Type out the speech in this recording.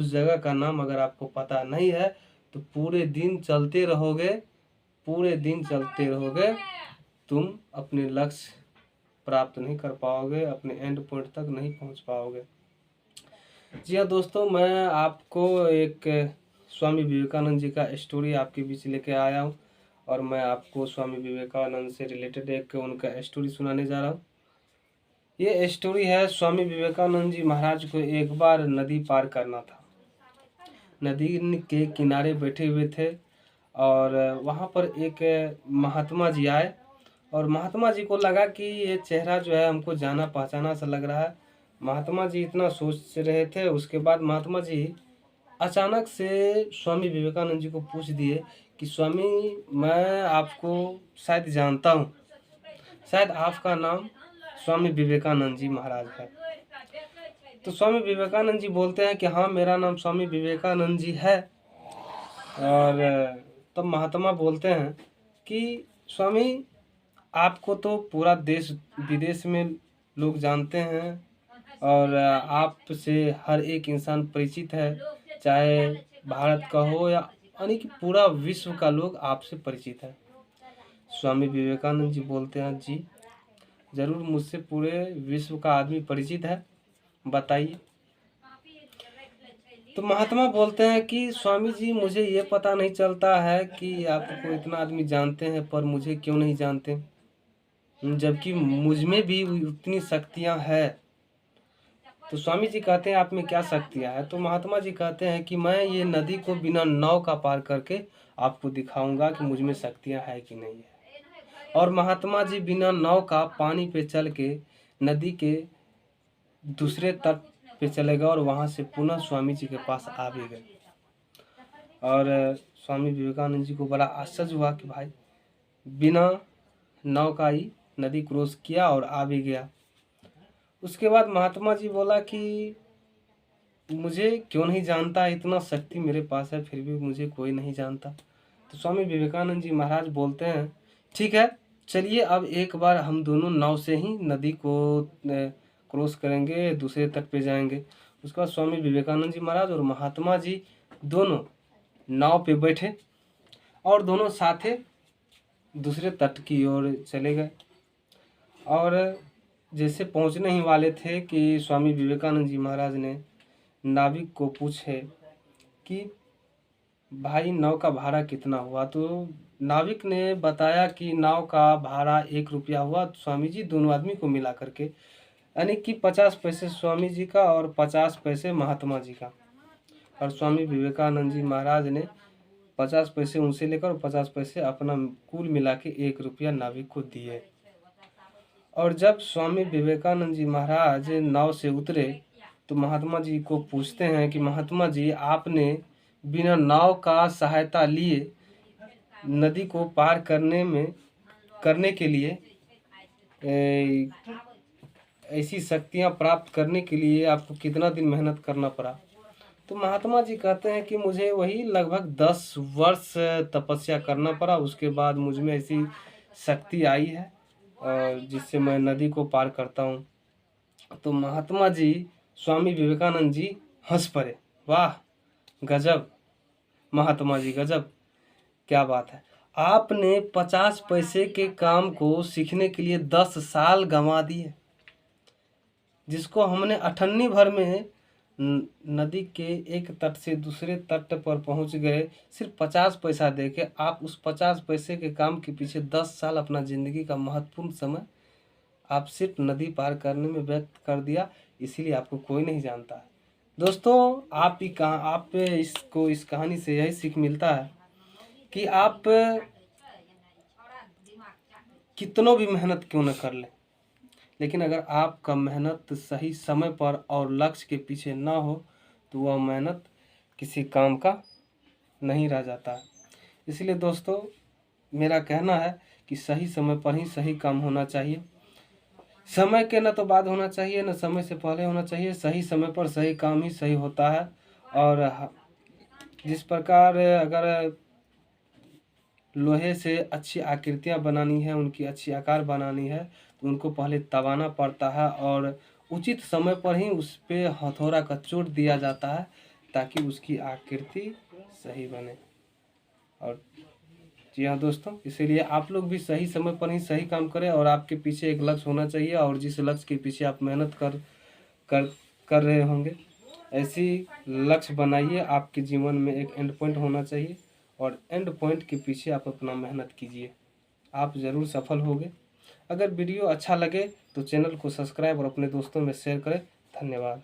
उस जगह का नाम अगर आपको पता नहीं है तो पूरे दिन चलते रहोगे, तुम अपने लक्ष्य प्राप्त नहीं कर पाओगे, अपने एंड पॉइंट तक नहीं पहुंच पाओगे। जी हाँ दोस्तों, मैं आपको एक स्वामी विवेकानंद जी का स्टोरी आपके बीच लेके आया हूँ और मैं आपको स्वामी विवेकानंद से रिलेटेड एक उनका स्टोरी सुनाने जा रहा हूँ। ये स्टोरी है, स्वामी विवेकानंद जी महाराज को एक बार नदी पार करना था। नदी के किनारे बैठे हुए थे और वहाँ पर एक महात्मा जी आए और महात्मा जी को लगा कि ये चेहरा जो है हमको जाना पहचाना सा लग रहा है। महात्मा जी इतना सोच रहे थे, उसके बाद महात्मा जी अचानक से स्वामी विवेकानंद जी को पूछ दिए कि स्वामी, मैं आपको शायद जानता हूँ, शायद आपका नाम स्वामी विवेकानंद जी महाराज है। तो स्वामी विवेकानंद जी बोलते हैं कि हाँ, मेरा नाम स्वामी विवेकानंद जी है। और तब महात्मा बोलते हैं कि स्वामी, आपको तो पूरा देश विदेश में लोग जानते हैं और आपसे हर एक इंसान परिचित है, चाहे भारत का हो या यानी कि पूरा विश्व का लोग आपसे परिचित है। स्वामी विवेकानंद जी बोलते हैं, जी जरूर, मुझसे पूरे विश्व का आदमी परिचित है, बताइए। तो महात्मा बोलते हैं कि स्वामी जी, मुझे ये पता नहीं चलता है कि आपको इतना आदमी जानते हैं पर मुझे क्यों नहीं जानते, जबकि मुझ में भी उतनी शक्तियां हैं। तो स्वामी जी कहते हैं, आप में क्या शक्तियां हैं? तो महात्मा जी कहते हैं कि मैं ये नदी को बिना नाव का पार करके आपको दिखाऊंगा कि मुझ में शक्तियां है कि नहीं है। और महात्मा जी बिना नाव का पानी पे चल के नदी के दूसरे तट पे चले गए और वहां से पुनः स्वामी जी के पास आ भी गए। और स्वामी विवेकानंद जी को बड़ा आश्चर्य हुआ कि भाई बिना नाव का ही नदी क्रॉस किया और आ भी गया। उसके बाद महात्मा जी बोला कि मुझे क्यों नहीं जानता, इतना शक्ति मेरे पास है फिर भी मुझे कोई नहीं जानता। तो स्वामी विवेकानंद जी महाराज बोलते हैं, ठीक है, चलिए अब एक बार हम दोनों नाव से ही नदी को क्रॉस करेंगे, दूसरे तट पे जाएंगे। उसके बाद स्वामी विवेकानंद जी महाराज और महात्मा जी दोनों नाव पे बैठे और दोनों साथे दूसरे तट की ओर चले गए। और जैसे पहुंचने ही वाले थे कि स्वामी विवेकानंद जी महाराज ने नाविक को पूछे कि भाई नाव का भाड़ा कितना हुआ। तो नाविक ने बताया कि नाव का भाड़ा 1 रुपया हुआ स्वामी जी, दोनों आदमी को मिला करके, यानी कि 50 पैसे स्वामी जी का और 50 पैसे महात्मा जी का। और स्वामी विवेकानंद जी महाराज ने 50 पैसे उनसे लेकर और 50 पैसे अपना कुल मिला के 1 रुपया नाविक को दिए। और जब स्वामी विवेकानंद जी महाराज नाव से उतरे तो महात्मा जी को पूछते हैं कि महात्मा जी, आपने बिना नाव का सहायता लिए नदी को पार करने के लिए ऐसी शक्तियां प्राप्त करने के लिए आपको कितना दिन मेहनत करना पड़ा? तो महात्मा जी कहते हैं कि मुझे वही लगभग 10 वर्ष तपस्या करना पड़ा, उसके बाद मुझ में ऐसी शक्ति आई है और जिससे मैं नदी को पार करता हूँ। तो महात्मा जी स्वामी विवेकानंद जी हंस पड़े, वाह गजब महात्मा जी, गजब, क्या बात है। आपने 50 पैसे के काम को सीखने के लिए 10 साल गंवा दिए, जिसको हमने अठन्नी भर में नदी के एक तट से दूसरे तट पर पहुंच गए सिर्फ 50 पैसा देके। आप उस 50 पैसे के काम के पीछे 10 साल अपना ज़िंदगी का महत्वपूर्ण समय आप सिर्फ नदी पार करने में व्यक्त कर दिया, इसीलिए आपको कोई नहीं जानता है। दोस्तों, आप इसको इस कहानी से यही सीख मिलता है कि आप कितनों भी मेहनत क्यों न कर लें, लेकिन अगर आपका मेहनत सही समय पर और लक्ष्य के पीछे ना हो तो वह मेहनत किसी काम का नहीं रह जाता है। इसलिए दोस्तों, मेरा कहना है कि सही समय पर ही सही काम होना चाहिए। समय के न तो बाद होना चाहिए, न समय से पहले होना चाहिए। सही समय पर सही काम ही सही होता है। और जिस प्रकार अगर लोहे से अच्छी आकृतियाँ बनानी है, उनकी अच्छी आकार बनानी है, तो उनको पहले दबाना पड़ता है और उचित समय पर ही उस पर हथौड़ा का चोट दिया जाता है, ताकि उसकी आकृति सही बने। और जी हाँ दोस्तों, इसीलिए आप लोग भी सही समय पर ही सही काम करें और आपके पीछे एक लक्ष्य होना चाहिए और जिस लक्ष्य के पीछे आप मेहनत कर कर रहे होंगे, ऐसी लक्ष्य बनाइए। आपके जीवन में एक एंड पॉइंट होना चाहिए और एंड पॉइंट के पीछे आप अपना मेहनत कीजिए, आप ज़रूर सफल होंगे। अगर वीडियो अच्छा लगे तो चैनल को सब्सक्राइब और अपने दोस्तों में शेयर करें। धन्यवाद।